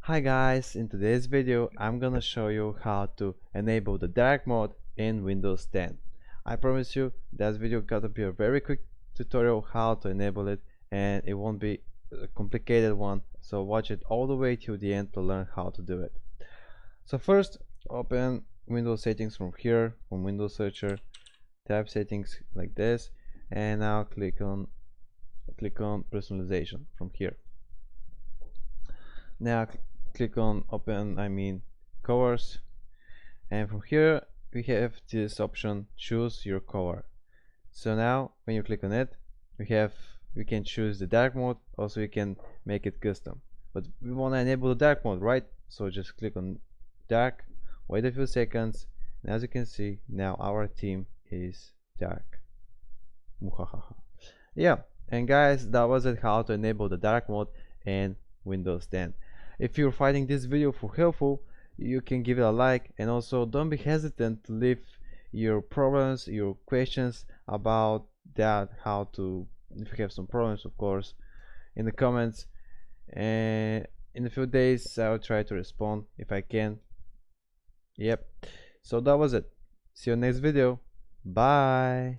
Hi guys, in today's video I'm gonna show you how to enable the dark mode in Windows 10. I promise you that video gotta be a very quick tutorial how to enable it, and it won't be a complicated one, so watch it all the way till the end to learn how to do it. So first open Windows settings from here, from Windows Searcher, type settings like this, and now click on personalization from here. Now click on open colors, and from here we have this option, choose your color. So now when you click on it, we can choose the dark mode. Also we can make it custom, but we want to enable the dark mode, right? So just click on dark, wait a few seconds, and as you can see now our theme is dark. Yeah, and guys, that was it, how to enable the dark mode in Windows 10. If you're finding this video helpful, you can give it a like, and also don't be hesitant to leave your problems, your questions about that, how to, if you have some problems of course, in the comments, and in a few days I'll try to respond if I can. Yep, so that was it. See you next video. Bye.